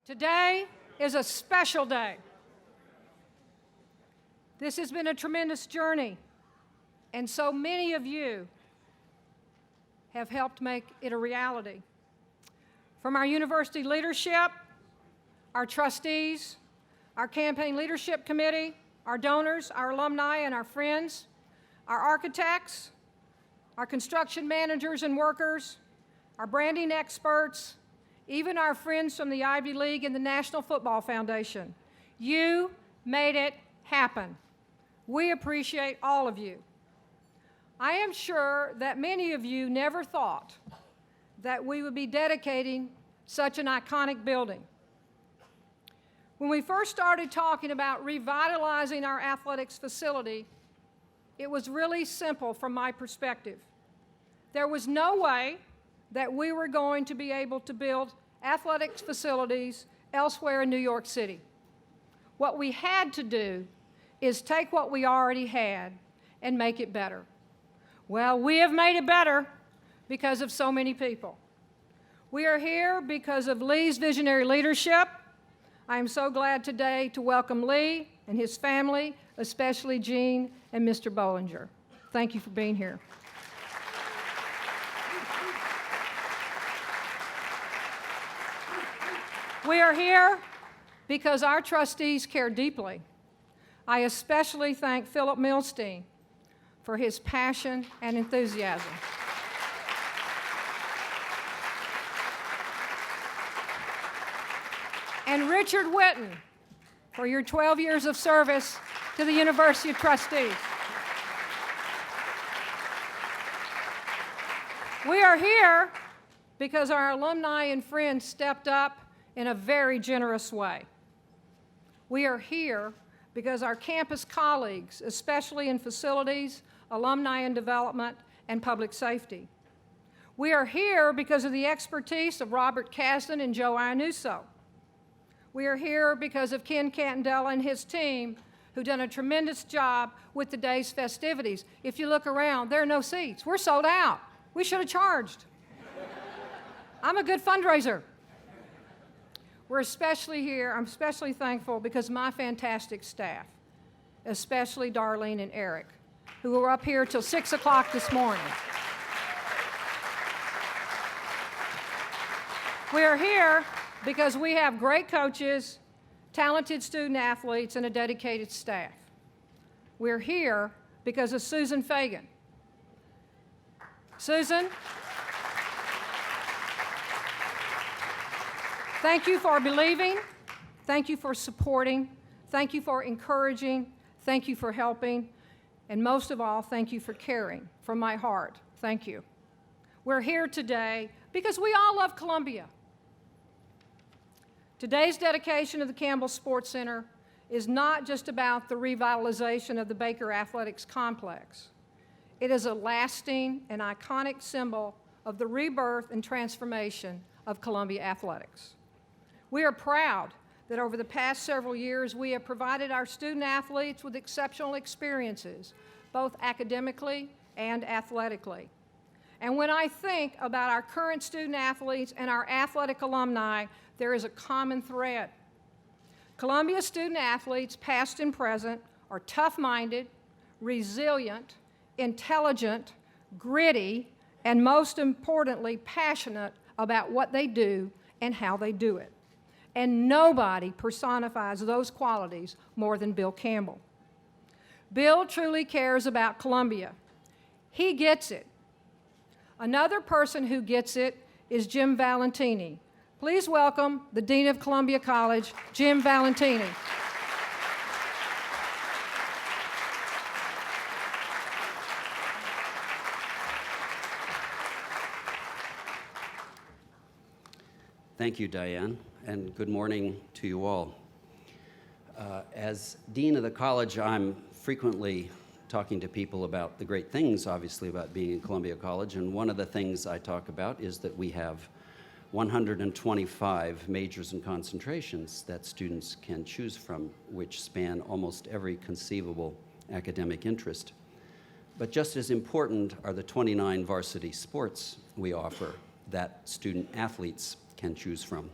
Today is a special day. This has been a tremendous journey, and so many of you have helped make it a reality. From our university leadership, our trustees, our campaign leadership committee, our donors, our alumni, and our friends, our architects, our construction managers and workers, our branding experts, even our friends from the Ivy League and the National Football Foundation. You made it happen. We appreciate all of you. I am sure that many of you never thought that we would be dedicating such an iconic building. When we first started talking about revitalizing our athletics facility, it was really simple from my perspective. There was no way that we were going to be able to build athletics facilities elsewhere in New York City. What we had to do is take what we already had and make it better. Well, we have made it better because of so many people. We are here because of Lee's visionary leadership. I am so glad today to welcome Lee and his family, especially Jean and Mr. Bollinger. Thank you for being here. We are here because our trustees care deeply. I especially thank Philip Milstein for his passion and enthusiasm. And Richard Whitten for your 12 years of service to the University of Trustees. We are here because our alumni and friends stepped up in a very generous way. We are here because our campus colleagues, especially in facilities, alumni and development, and public safety. We are here because of the expertise of Robert Kasdan and Joe Iannuso. We are here because of Ken Cantandela and his team, who've done a tremendous job with the day's festivities. If you look around, there are no seats. We're sold out. We should have charged. I'm a good fundraiser. I'm especially thankful because of my fantastic staff, especially Darlene and Eric, who were up here till 6 o'clock this morning. We are here because we have great coaches, talented student athletes, and a dedicated staff. We're here because of Susan Fagan. Susan, thank you for believing, thank you for supporting, thank you for encouraging, thank you for helping, and most of all, thank you for caring from my heart. Thank you. We're here today because we all love Columbia. Today's dedication of the Campbell Sports Center is not just about the revitalization of the Baker Athletics Complex. It is a lasting and iconic symbol of the rebirth and transformation of Columbia athletics. We are proud that over the past several years, we have provided our student athletes with exceptional experiences, both academically and athletically. And when I think about our current student athletes and our athletic alumni, there is a common thread. Columbia student athletes, past and present, are tough-minded, resilient, intelligent, gritty, and most importantly, passionate about what they do and how they do it. And nobody personifies those qualities more than Bill Campbell. Bill truly cares about Columbia. He gets it. Another person who gets it is Jim Valentini. Please welcome the Dean of Columbia College, Jim Valentini. Thank you, Diane, and good morning to you all. As Dean of the college, I'm frequently talking to people about the great things, obviously, about being in Columbia College, and one of the things I talk about is that we have 125 majors and concentrations that students can choose from, which span almost every conceivable academic interest. But just as important are the 29 varsity sports we offer that student athletes can choose from.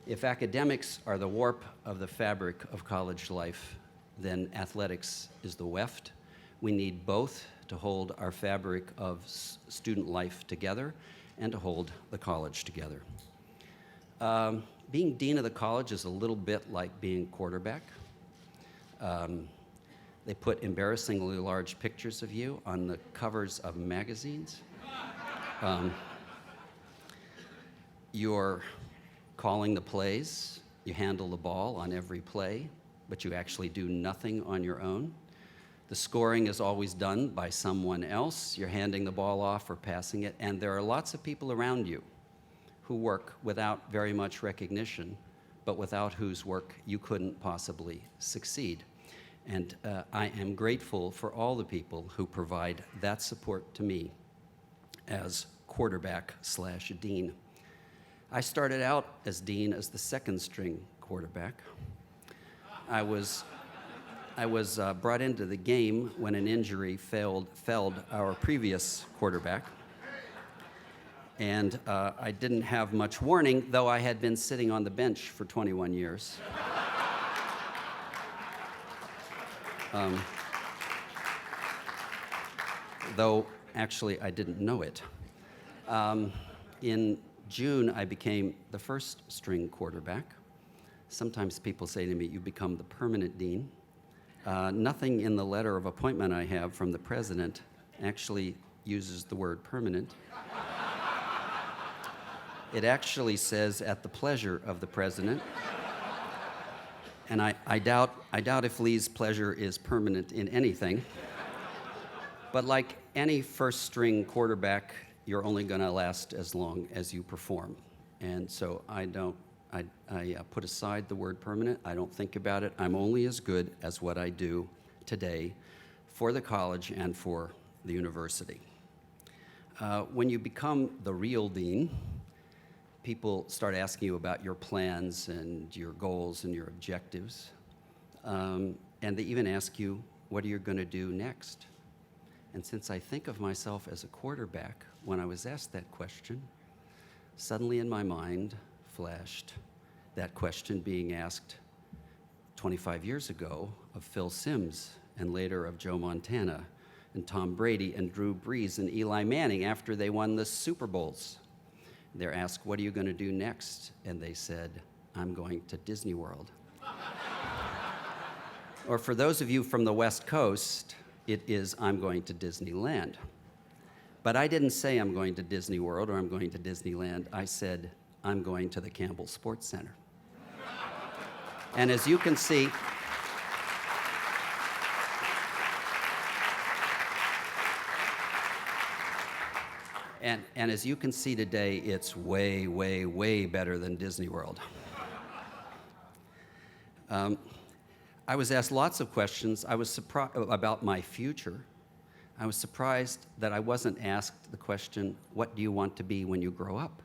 If academics are the warp of the fabric of college life, then athletics is the weft. We need both to hold our fabric of student life together and to hold the college together. Being dean of the college is a little bit like being quarterback. They put embarrassingly large pictures of you on the covers of magazines. You're calling the plays, you handle the ball on every play, but you actually do nothing on your own. The scoring is always done by someone else. You're handing the ball off or passing it, and there are lots of people around you who work without very much recognition, but without whose work you couldn't possibly succeed. And I am grateful for all the people who provide that support to me as quarterback/dean. I started out as dean as the second string quarterback. I was brought into the game when an injury felled our previous quarterback. And I didn't have much warning, though I had been sitting on the bench for 21 years. Though actually I didn't know it. In June, I became the first string quarterback. Sometimes people say to me, "You become the permanent dean." Nothing in the letter of appointment I have from the president actually uses the word permanent. It actually says "at the pleasure of the president." And I doubt if Lee's pleasure is permanent in anything. But like any first string quarterback, you're only going to last as long as you perform. And so I put aside the word permanent. I don't think about it. I'm only as good as what I do today for the college and for the university. When you become the real dean, people start asking you about your plans and your goals and your objectives. And they even ask you, what are you going to do next? And since I think of myself as a quarterback, when I was asked that question, suddenly in my mind flashed that question being asked 25 years ago of Phil Simms and later of Joe Montana and Tom Brady and Drew Brees and Eli Manning after they won the Super Bowls. They're asked, what are you going to do next? And they said, I'm going to Disney World. Or for those of you from the West Coast, it is, I'm going to Disneyland. But I didn't say I'm going to Disney World or I'm going to Disneyland. I said, I'm going to the Campbell Sports Center. And as you can see, and as you can see today, it's way, way, way better than Disney World. I was asked lots of questions. I was surprised about my future. I was surprised that I wasn't asked the question, what do you want to be when you grow up?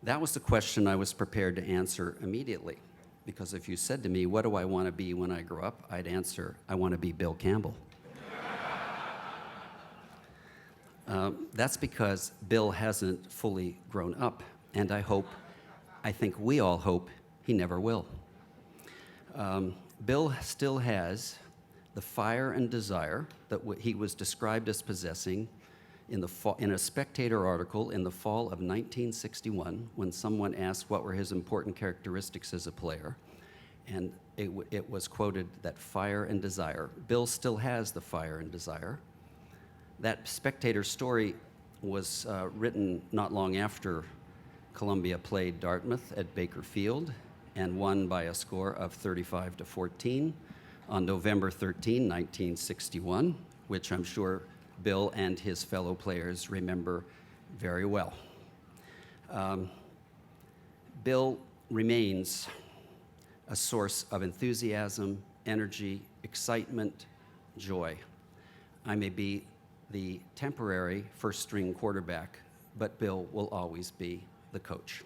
That was the question I was prepared to answer immediately. Because if you said to me, what do I want to be when I grow up? I'd answer, I want to be Bill Campbell. That's because Bill hasn't fully grown up, and I think we all hope he never will. Bill still has the fire and desire that he was described as possessing in a Spectator article in the fall of 1961 when someone asked what were his important characteristics as a player. And it was quoted that fire and desire. Bill still has the fire and desire. That Spectator story was written not long after Columbia played Dartmouth at Baker Field and won by a score of 35-14 on November 13, 1961, which I'm sure Bill and his fellow players remember very well. Bill remains a source of enthusiasm, energy, excitement, joy. I may be the temporary first-string quarterback, but Bill will always be the coach.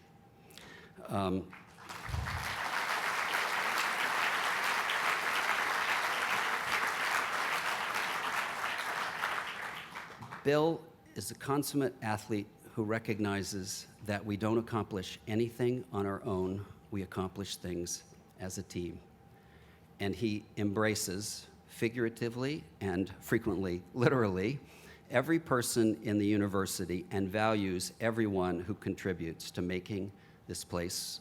Bill is a consummate athlete who recognizes that we don't accomplish anything on our own, we accomplish things as a team. And he embraces, figuratively and frequently literally, every person in the university and values everyone who contributes to making this place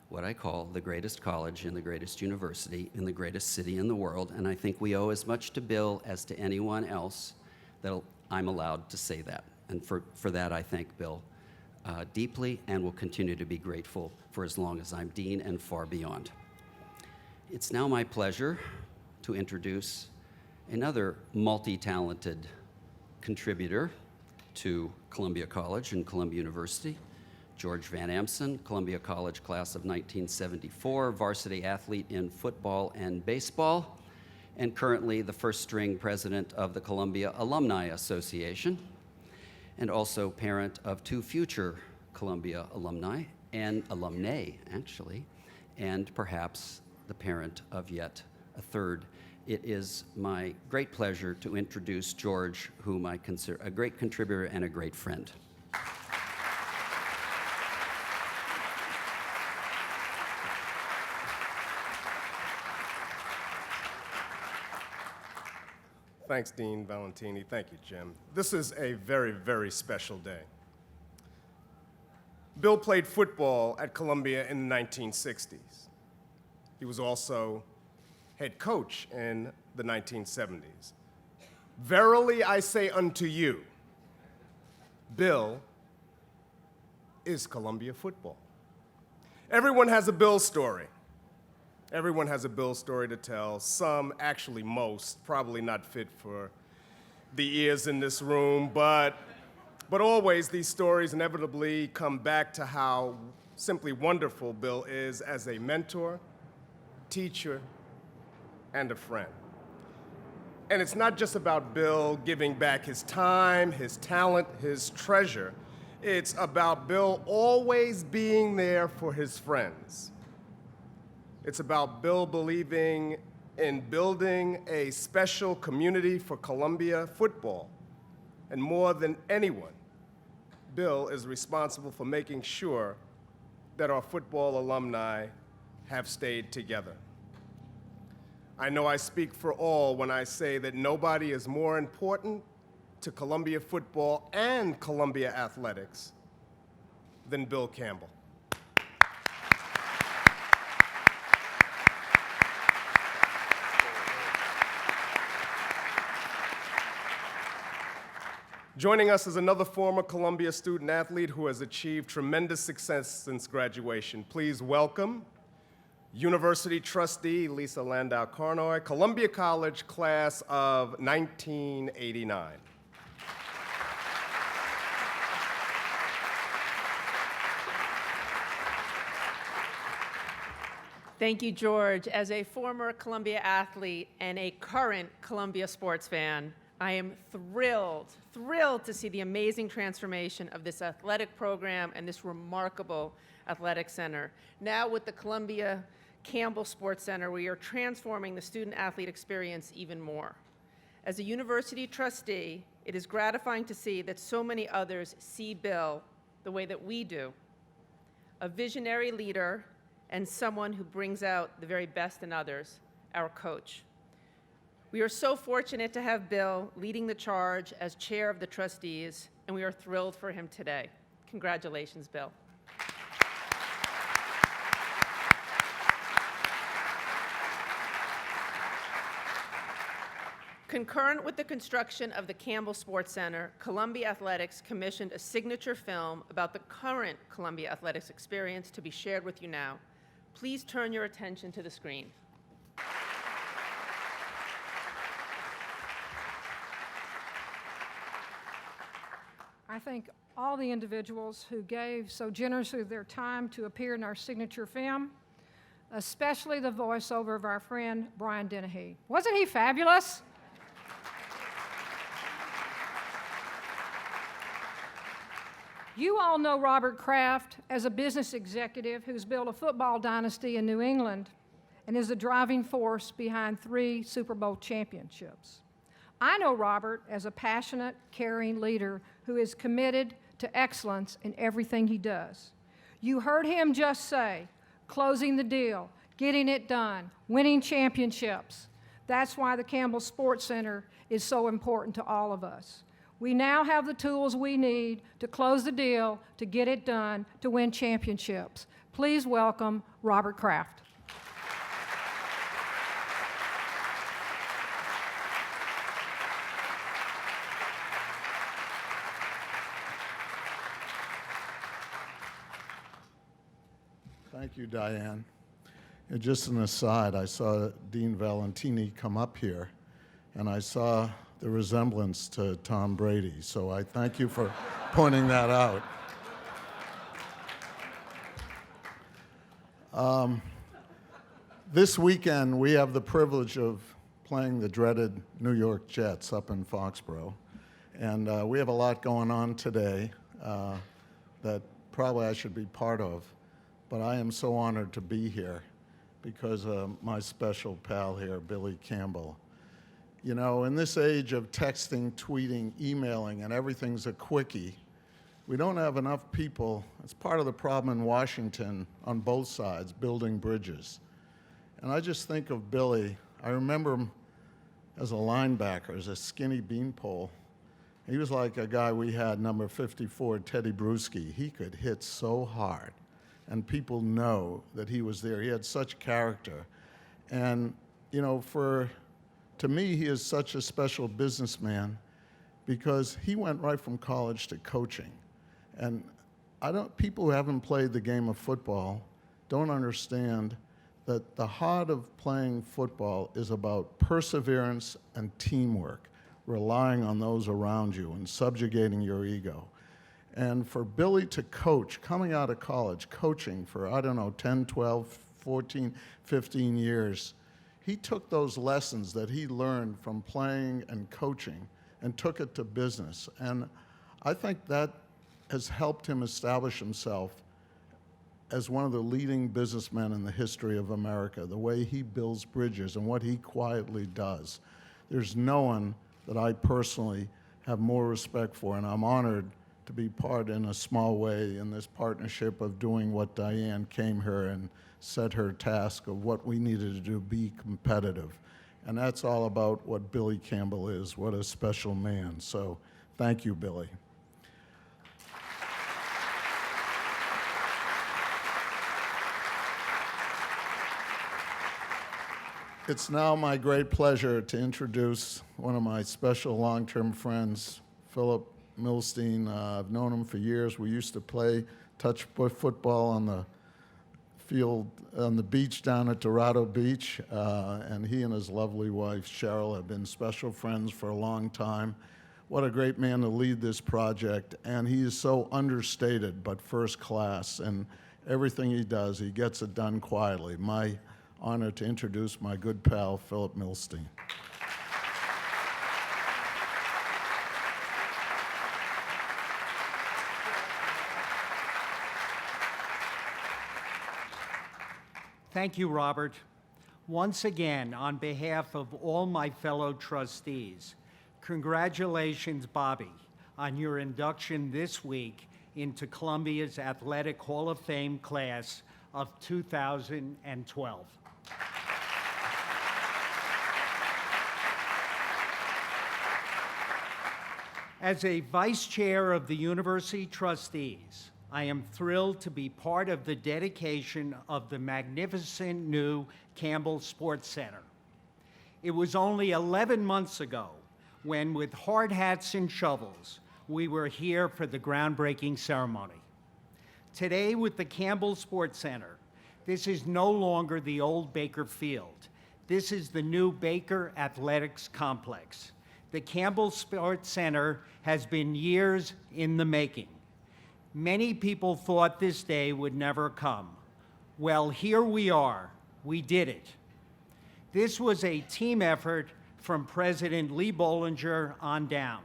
what I call the greatest college and the greatest university in the greatest city in the world. And I think we owe as much to Bill as to anyone else that I'm allowed to say that. And for that, I thank Bill deeply and will continue to be grateful for as long as I'm dean and far beyond. It's now my pleasure to introduce another multi-talented contributor to Columbia College and Columbia University, George Van Amsen, Columbia College class of 1974, varsity athlete in football and baseball, and currently the first-string president of the Columbia Alumni Association, and also parent of 2 future Columbia alumni, and alumnae, actually, and perhaps the parent of yet a third. It is my great pleasure to introduce George, whom I consider a great contributor and a great friend. Thanks, Dean Valentini. Thank you, Jim. This is a very, very special day. Bill played football at Columbia in the 1960s. He was also head coach in the 1970s. Verily I say unto you, Bill is Columbia football. Everyone has a Bill story. Everyone has a Bill story to tell. Some, actually most, probably not fit for the ears in this room, but always these stories inevitably come back to how simply wonderful Bill is as a mentor, teacher, and a friend. And it's not just about Bill giving back his time, his talent, his treasure. It's about Bill always being there for his friends. It's about Bill believing in building a special community for Columbia football. And more than anyone, Bill is responsible for making sure that our football alumni have stayed together. I know I speak for all when I say that nobody is more important to Columbia football and Columbia athletics than Bill Campbell. Joining us is another former Columbia student athlete who has achieved tremendous success since graduation. Please welcome University trustee Lisa Landau-Carnoy, Columbia College class of 1989. Thank you, George. As a former Columbia athlete and a current Columbia sports fan, I am thrilled to see the amazing transformation of this athletic program and this remarkable athletic center. Now with the Columbia Campbell Sports Center, we are transforming the student-athlete experience even more. As a university trustee, it is gratifying to see that so many others see Bill the way that we do, a visionary leader and someone who brings out the very best in others, our coach. We are so fortunate to have Bill leading the charge as chair of the trustees, and we are thrilled for him today. Congratulations, Bill. Concurrent with the construction of the Campbell Sports Center, Columbia Athletics commissioned a signature film about the current Columbia Athletics experience to be shared with you now. Please turn your attention to the screen. I thank all the individuals who gave so generously their time to appear in our signature film, especially the voiceover of our friend Brian Dennehy. Wasn't he fabulous? You all know Robert Kraft as a business executive who's built a football dynasty in New England and is the driving force behind 3 Super Bowl championships. I know Robert as a passionate, caring leader who is committed to excellence in everything he does. You heard him just say, closing the deal, getting it done, winning championships. That's why the Campbell Sports Center is so important to all of us. We now have the tools we need to close the deal, to get it done, to win championships. Please welcome Robert Kraft. Thank you, Diane. And just an aside, I saw Dean Valentini come up here, and I saw the resemblance to Tom Brady, so I thank you for pointing that out. This weekend, we have the privilege of playing the dreaded New York Jets up in Foxborough, and we have a lot going on today that probably I should be part of, but I am so honored to be here because of my special pal here, Billy Campbell. You know, in this age of texting, tweeting, emailing, and everything's a quickie, we don't have enough people. It's part of the problem in Washington on both sides, building bridges. And I just think of Billy. I remember him as a linebacker, as a skinny beanpole. He was like a guy we had, number 54, Teddy Bruschi. He could hit so hard, and people know that he was there. He had such character. And, you know, to me, he is such a special businessman because he went right from college to coaching. And people who haven't played the game of football don't understand that the heart of playing football is about perseverance and teamwork, relying on those around you and subjugating your ego. And for Billy to coach, coming out of college, coaching for, 10, 12, 14, 15 years, he took those lessons that he learned from playing and coaching and took it to business. And I think that has helped him establish himself as one of the leading businessmen in the history of America, the way he builds bridges and what he quietly does. There's no one that I personally have more respect for, and I'm honored to be part in a small way in this partnership of doing what Diane came here and set her task of what we needed to do, be competitive. And that's all about what Billy Campbell is, what a special man. So thank you, Billy. It's now my great pleasure to introduce one of my special long-term friends, Philip Milstein. I've known him for years. We used to play touch football on the field on the beach down at Dorado Beach, and he and his lovely wife, Cheryl, have been special friends for a long time. What a great man to lead this project, and he is so understated but first class, and everything he does, he gets it done quietly. My honor to introduce my good pal, Philip Milstein. Thank you, Robert. Once again, on behalf of all my fellow trustees, congratulations, Bobby, on your induction this week into Columbia's Athletic Hall of Fame class of 2012. As a vice chair of the University Trustees, I am thrilled to be part of the dedication of the magnificent new Campbell Sports Center. It was only 11 months ago when, with hard hats and shovels, we were here for the groundbreaking ceremony. Today, with the Campbell Sports Center, this is no longer the old Baker Field. This is the new Baker Athletics Complex. The Campbell Sports Center has been years in the making. Many people thought this day would never come. Well, here we are. We did it. This was a team effort from President Lee Bollinger on down.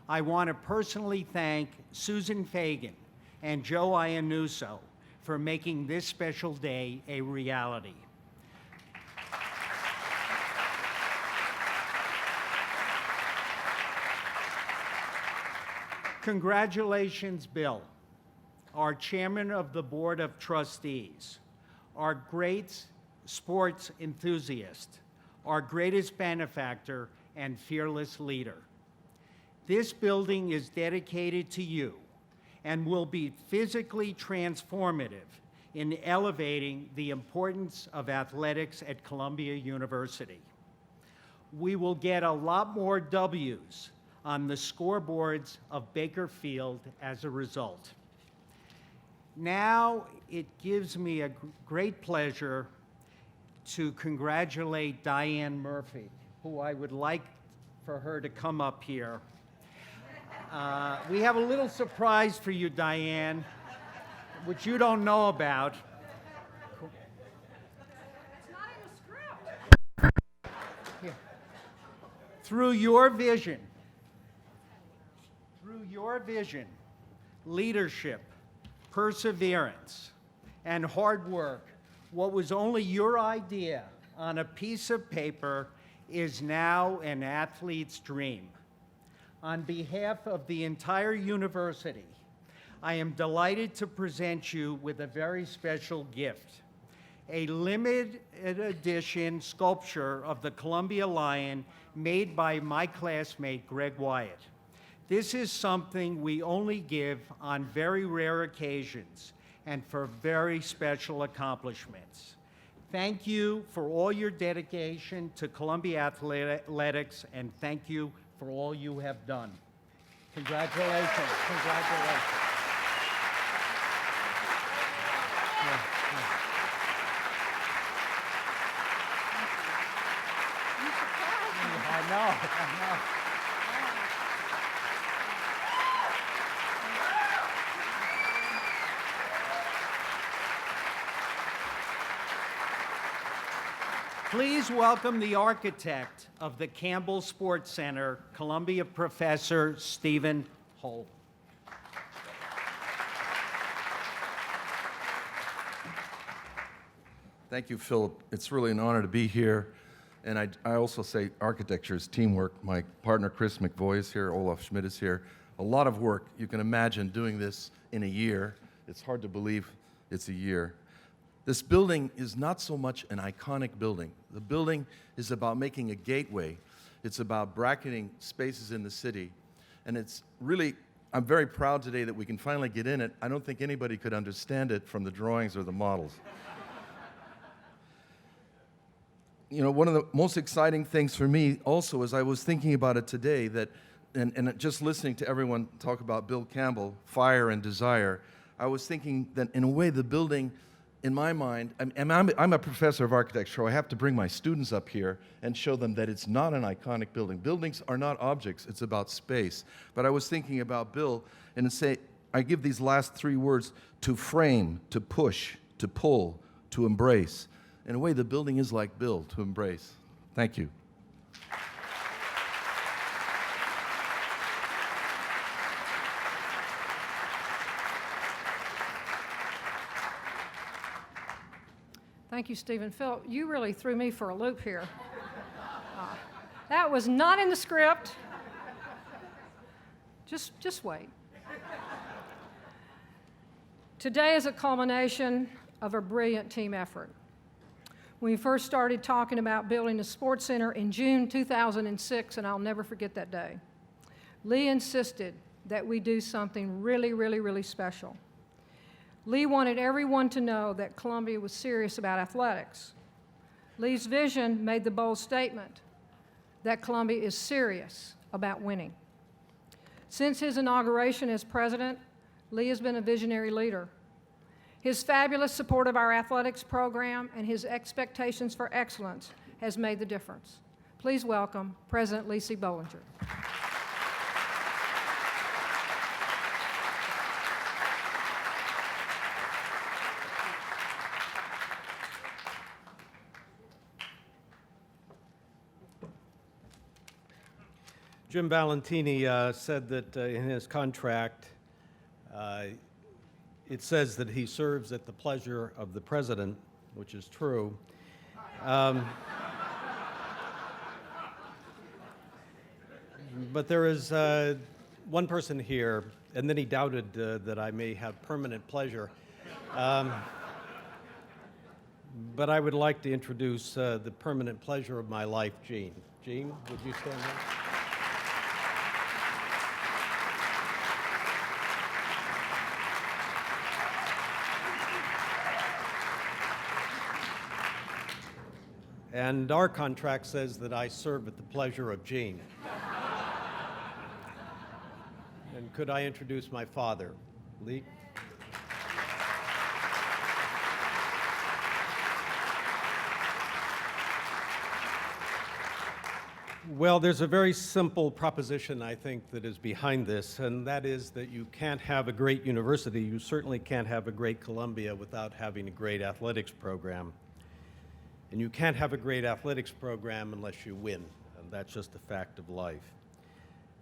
I want to personally thank Susan Fagan and Joe Iannuso for making this special day a reality. Congratulations, Bill, our chairman of the Board of Trustees, our great sports enthusiast, our greatest benefactor, and fearless leader. This building is dedicated to you and will be physically transformative in elevating the importance of athletics at Columbia University. We will get a lot more W's on the scoreboards of Baker Field as a result. Now it gives me a great pleasure to congratulate Diane Murphy, who I would like for her to come up here. We have a little surprise for you, Diane, which you don't know about. It's not in the script. Through your vision, leadership, perseverance, and hard work, what was only your idea on a piece of paper is now an athlete's dream. On behalf of the entire university, I am delighted to present you with a very special gift, a limited edition sculpture of the Columbia Lion made by my classmate, Greg Wyatt. This is something we only give on very rare occasions and for very special accomplishments. Thank you for all your dedication to Columbia athletics, and thank you for all you have done. Congratulations, congratulations. I know. Please welcome the architect of the Campbell Sports Center, Columbia Professor Stephen Hull. Thank you, Philip. It's really an honor to be here. And I also say architecture is teamwork. My partner, Chris McVoy, is here. Olaf Schmidt is here. A lot of work. You can imagine doing this in a year. It's hard to believe it's a year. This building is not so much an iconic building. The building is about making a gateway. It's about bracketing spaces in the city. And it's really, I'm very proud today that we can finally get in it. I don't think anybody could understand it from the drawings or the models. You know, one of the most exciting things for me also is I was thinking about it today that, and just listening to everyone talk about Bill Campbell, fire and desire, I was thinking that in a way the building, in my mind, I'm a professor of architecture, so I have to bring my students up here and show them that it's not an iconic building. Buildings are not objects, it's about space. But I was thinking about Bill and say, I give these last three words: to frame, to push, to pull, to embrace. In a way, the building is like Bill, to embrace. Thank you. Thank you, Stephen. Phil, you really threw me for a loop here. That was not in the script. Just wait. Today is a culmination of a brilliant team effort. When we first started talking about building a sports center in June 2006, and I'll never forget that day, Lee insisted that we do something really special. Lee wanted everyone to know that Columbia was serious about athletics. Lee's vision made the bold statement that Columbia is serious about winning. Since his inauguration as president, Lee has been a visionary leader. His fabulous support of our athletics program and his expectations for excellence has made the difference. Please welcome President Lee C. Bollinger. Jim Valentini said that in his contract, it says that he serves at the pleasure of the president, which is true. But there is one person here, and then he doubted that I may have permanent pleasure. But I would like to introduce the permanent pleasure of my life, Gene. Gene, would you stand up? And our contract says that I serve at the pleasure of Gene. And could I introduce my father, Lee? Well, there's a very simple proposition, I think, that is behind this, and that is that you can't have a great university, you certainly can't have a great Columbia without having a great athletics program. And you can't have a great athletics program unless you win, and that's just a fact of life.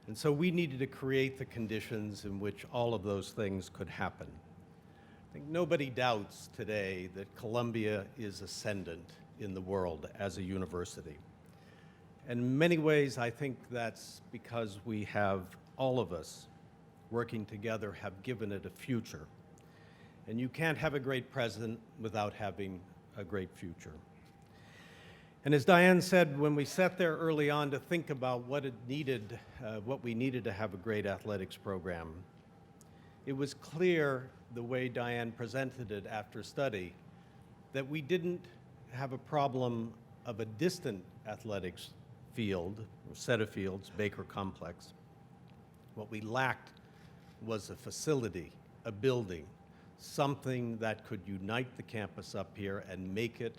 And so we needed to create the conditions in which all of those things could happen. I think nobody doubts today that Columbia is ascendant in the world as a university. In many ways, I think that's because we have, all of us, working together, have given it a future. And you can't have a great present without having a great future. And as Diane said, when we sat there early on to think about what we needed to have a great athletics program, it was clear, the way Diane presented it after study, that we didn't have a problem of a distant athletics field, or set of fields, Baker Complex. What we lacked was a facility, a building, something that could unite the campus up here and make it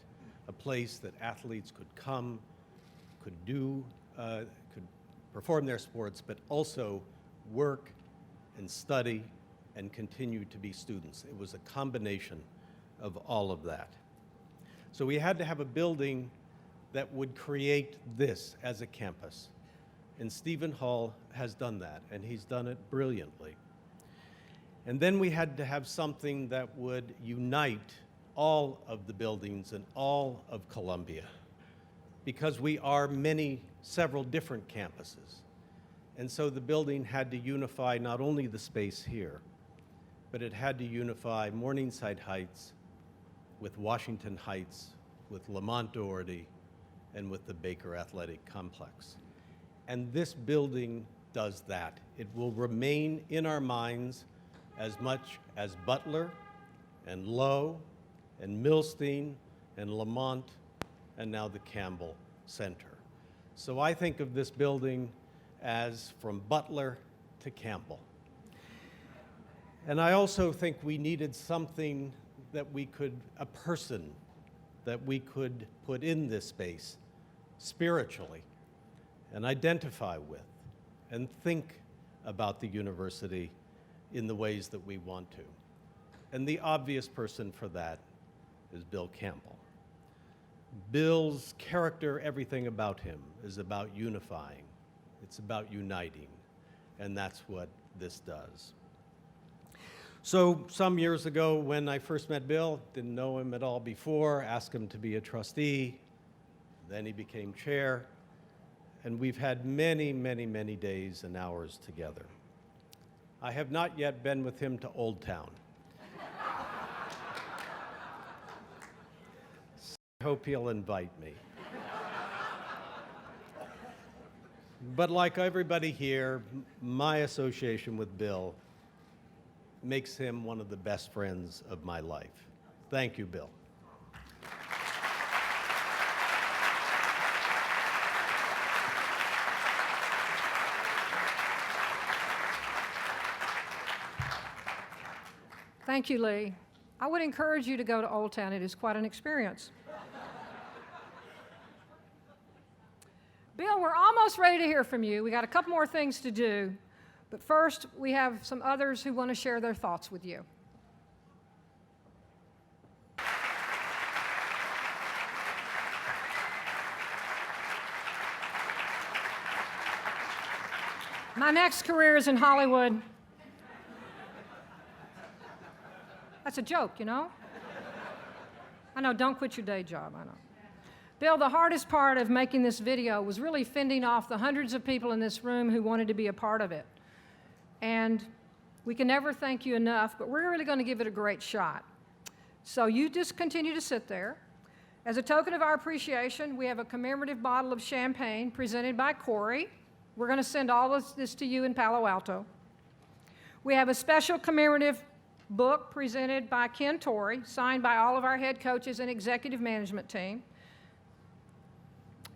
a place that athletes could come, could perform their sports, but also work and study and continue to be students. It was a combination of all of that. So we had to have a building that would create this as a campus. And Stephen Hall has done that, and he's done it brilliantly. And then we had to have something that would unite all of the buildings and all of Columbia, because we are several different campuses. And so the building had to unify not only the space here, but it had to unify Morningside Heights with Washington Heights, with Lamont Doherty, and with the Baker Athletic Complex. And this building does that. It will remain in our minds as much as Butler and Lowe and Milstein and Lamont and now the Campbell Center. So I think of this building as from Butler to Campbell. And I also think we needed something that a person that we could put in this space spiritually and identify with and think about the university in the ways that we want to. And the obvious person for that is Bill Campbell. Bill's character, everything about him is about unifying. It's about uniting, and that's what this does. So some years ago, when I first met Bill, didn't know him at all before, asked him to be a trustee, then he became chair, and we've had many, many, many days and hours together. I have not yet been with him to Old Town. I hope he'll invite me. But like everybody here, my association with Bill makes him one of the best friends of my life. Thank you, Bill. Thank you, Lee. I would encourage you to go to Old Town. It is quite an experience. Bill, we're almost ready to hear from you. We got a couple more things to do, but first we have some others who want to share their thoughts with you. My next career is in Hollywood. That's a joke, you know? I know, don't quit your day job, I know. Bill, the hardest part of making this video was really fending off the hundreds of people in this room who wanted to be a part of it. And we can never thank you enough, but we're really going to give it a great shot. So you just continue to sit there. As a token of our appreciation, we have a commemorative bottle of champagne presented by Corey. We're going to send all of this to you in Palo Alto. We have a special commemorative book presented by Ken Torrey, signed by all of our head coaches and executive management team.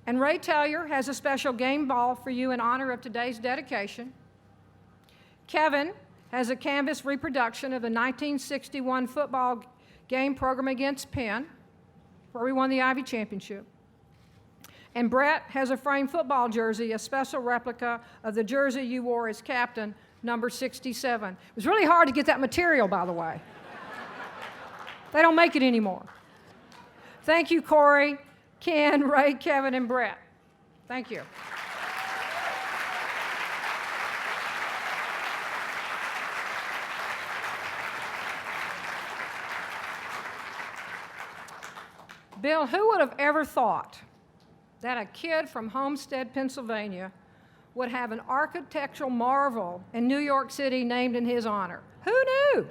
And Ray Taylor has a special game ball for you in honor of today's dedication. Kevin has a canvas reproduction of the 1961 football game program against Penn, where we won the Ivy Championship. And Brett has a framed football jersey, a special replica of the jersey you wore as captain, number 67. It was really hard to get that material, by the way. They don't make it anymore. Thank you, Corey, Ken, Ray, Kevin, and Brett. Thank you. Bill, who would have ever thought that a kid from Homestead, Pennsylvania would have an architectural marvel in New York City named in his honor? Who knew?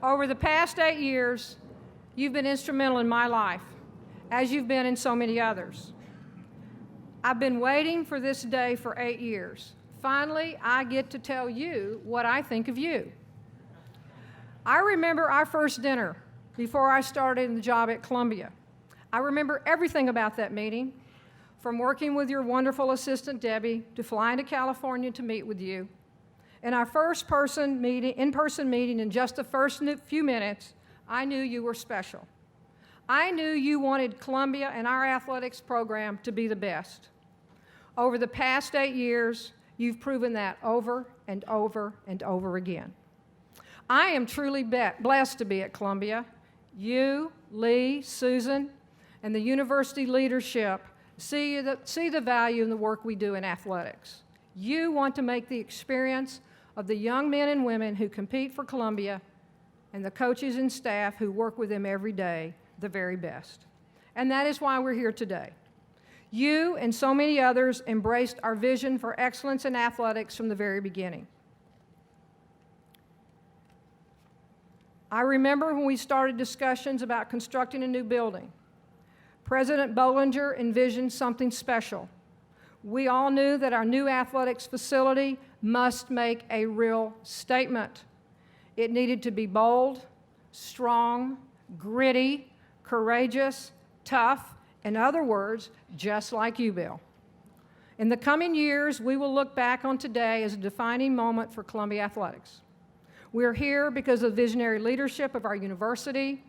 Over the past 8 years, you've been instrumental in my life, as you've been in so many others. I've been waiting for this day for 8 years. Finally, I get to tell you what I think of you. I remember our first dinner before I started the job at Columbia. I remember everything about that meeting, from working with your wonderful assistant, Debbie, to flying to California to meet with you. In our first in-person meeting, in just the first few minutes, I knew you were special. I knew you wanted Columbia and our athletics program to be the best. Over the past 8 years, you've proven that over and over and over again. I am truly blessed to be at Columbia. You, Lee, Susan, and the university leadership see the value in the work we do in athletics. You want to make the experience of the young men and women who compete for Columbia and the coaches and staff who work with them every day the very best. And that is why we're here today. You and so many others embraced our vision for excellence in athletics from the very beginning. I remember when we started discussions about constructing a new building. President Bollinger envisioned something special. We all knew that our new athletics facility must make a real statement. It needed to be bold, strong, gritty, courageous, tough, in other words, just like you, Bill. In the coming years, we will look back on today as a defining moment for Columbia athletics. We're here because of the visionary leadership of our university,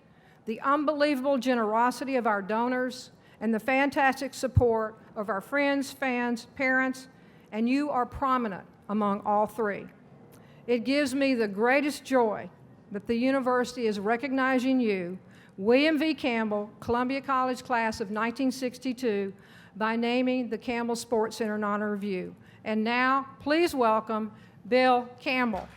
the unbelievable generosity of our donors, and the fantastic support of our friends, fans, parents, and you are prominent among all three. It gives me the greatest joy that the university is recognizing you, William V. Campbell, Columbia College class of 1962, by naming the Campbell Sports Center in honor of you. And now, please welcome Bill Campbell.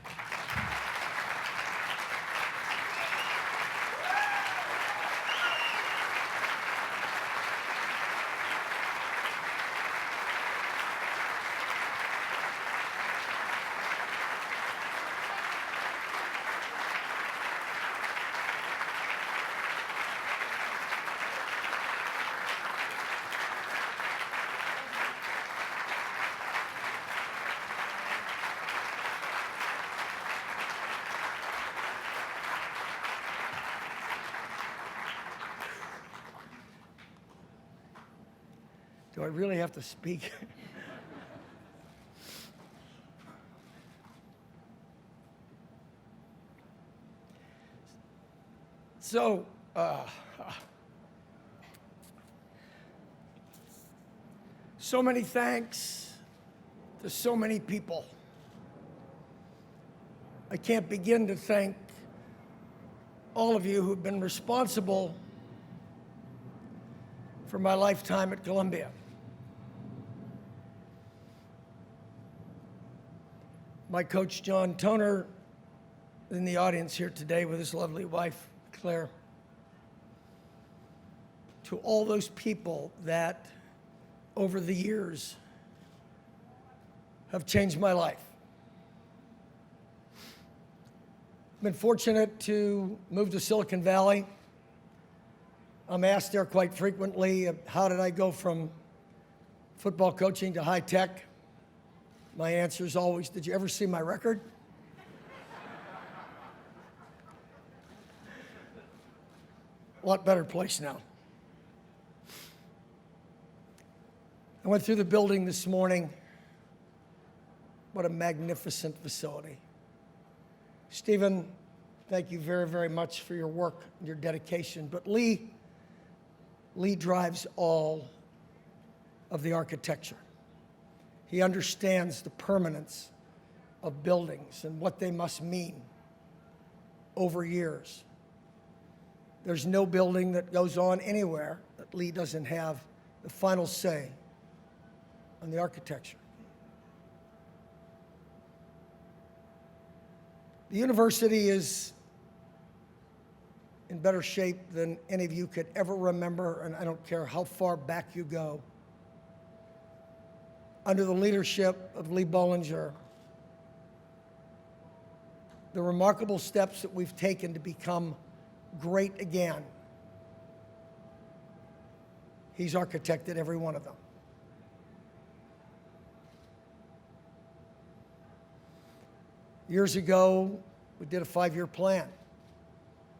Do I really have to speak? So, so many thanks to so many people. I can't begin to thank all of you who've been responsible for my lifetime at Columbia. My coach, John Toner, in the audience here today with his lovely wife, Claire. To all those people that, over the years, have changed my life. been fortunate to move to Silicon Valley. I'm asked there quite frequently, how did I go from football coaching to high tech? My answer is always, did you ever see my record? A lot better place now. I went through the building this morning. What a magnificent facility. Stephen, thank you very, very much for your work and your dedication. But Lee drives all of the architecture. He understands the permanence of buildings and what they must mean over years. There's no building that goes on anywhere that Lee doesn't have the final say on the architecture. The university is in better shape than any of you could ever remember, and I don't care how far back you go. Under the leadership of Lee Bollinger, the remarkable steps that we've taken to become great again, he's architected every one of them. Years ago, we did a 5-year plan,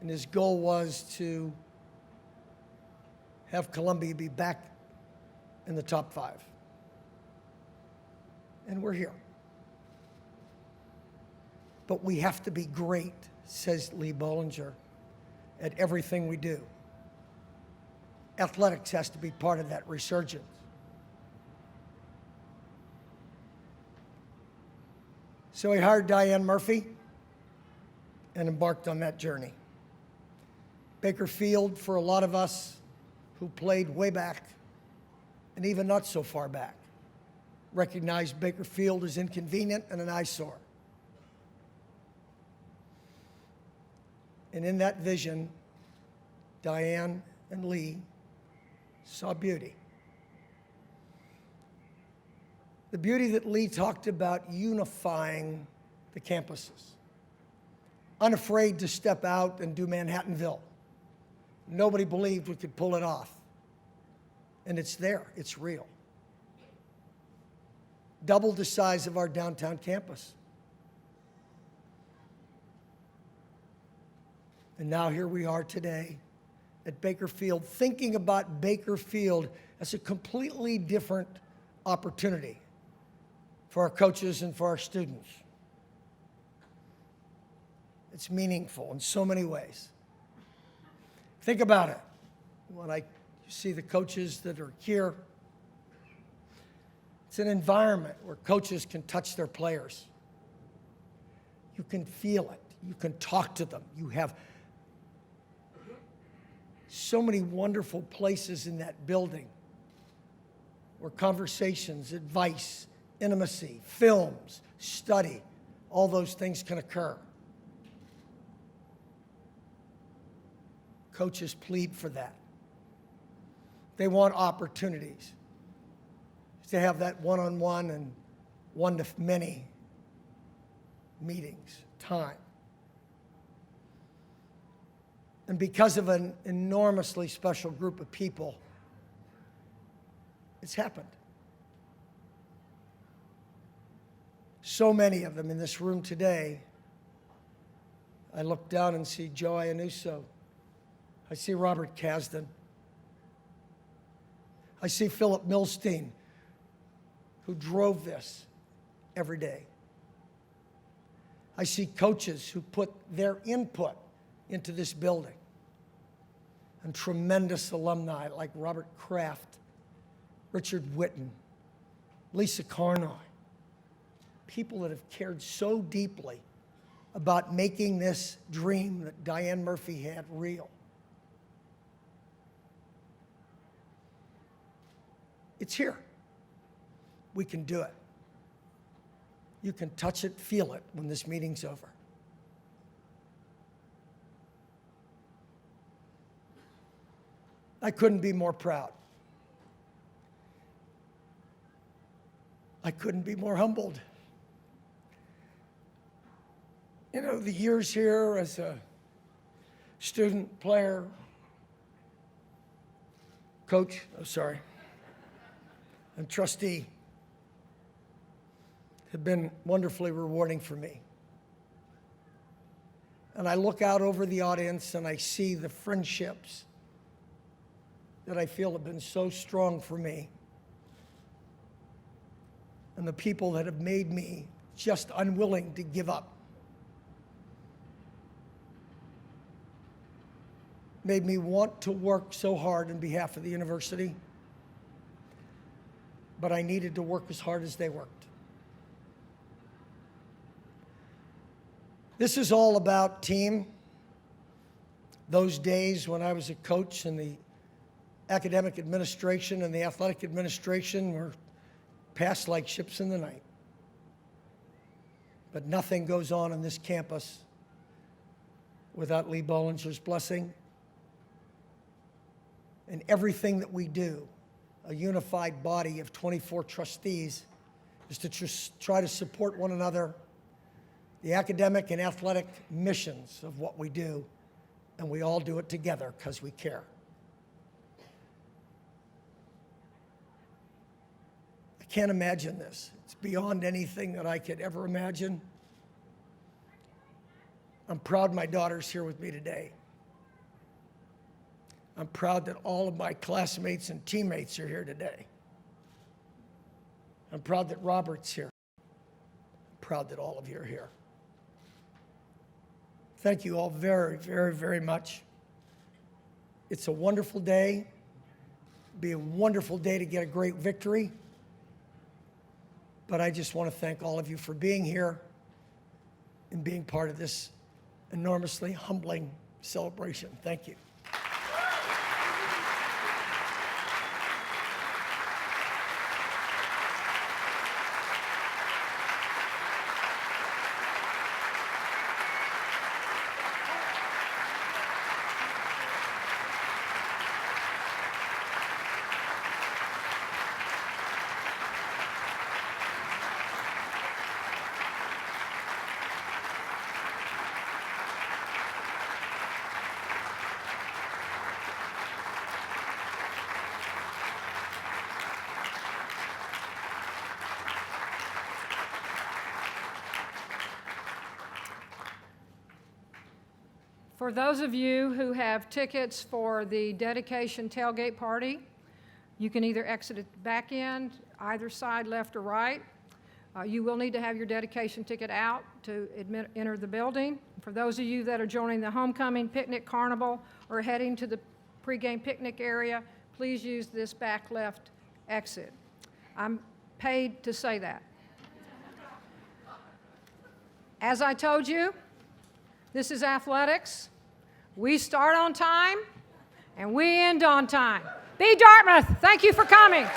and his goal was to have Columbia be back in the top 5. And we're here. But we have to be great, says Lee Bollinger, at everything we do. Athletics has to be part of that resurgence. So he hired Diane Murphy and embarked on that journey. Baker Field, for a lot of us who played way back and even not so far back, recognized Baker Field as inconvenient and an eyesore. And in that vision, Diane and Lee saw beauty. The beauty that Lee talked about unifying the campuses. Unafraid to step out and do Manhattanville. Nobody believed we could pull it off. And it's there, it's real. Double the size of our downtown campus. And now here we are today at Baker Field, thinking about Baker Field as a completely different opportunity for our coaches and for our students. It's meaningful in so many ways. Think about it. When I see the coaches that are here, it's an environment where coaches can touch their players. You can feel it. You can talk to them. You have so many wonderful places in that building where conversations, advice, intimacy, films, study, all those things can occur. Coaches plead for that. They want opportunities to have that one-on-one and one-to-many meetings, time. And because of an enormously special group of people, it's happened. So many of them in this room today. I look down and see Joe Iannuso. I see Robert Kasdan. I see Philip Milstein, who drove this every day. I see coaches who put their input into this building. And tremendous alumni like Robert Kraft, Richard Whitten, Lisa Carnoy. People that have cared so deeply about making this dream that Diane Murphy had real. It's here. We can do it. You can touch it, feel it when this meeting's over. I couldn't be more proud. I couldn't be more humbled. You know, the years here as a student, player, coach, and trustee have been wonderfully rewarding for me. And I look out over the audience and I see the friendships that I feel have been so strong for me, and the people that have made me just unwilling to give up. Made me want to work so hard on behalf of the university, but I needed to work as hard as they worked. This is all about team. Those days when I was a coach and the academic administration and the athletic administration were passed like ships in the night. But nothing goes on this campus without Lee Bollinger's blessing. And everything that we do, a unified body of 24 trustees, is to try to support one another, the academic and athletic missions of what we do, and we all do it together because we care. I can't imagine this. It's beyond anything that I could ever imagine. I'm proud my daughter's here with me today. I'm proud that all of my classmates and teammates are here today. I'm proud that Robert's here. I'm proud that all of you are here. Thank you all very, very, very much. It's a wonderful day. It'll be a wonderful day to get a great victory. But I just want to thank all of you for being here and being part of this enormously humbling celebration. Thank you. For those of you who have tickets for the dedication tailgate party, you can either exit at the back end, either side, left or right. You will need to have your dedication ticket out to enter the building. For those of you that are joining the homecoming picnic carnival or heading to the pregame picnic area, please use this back left exit. I'm paid to say that. As I told you, this is athletics. We start on time and we end on time. Be Dartmouth. Thank you for coming.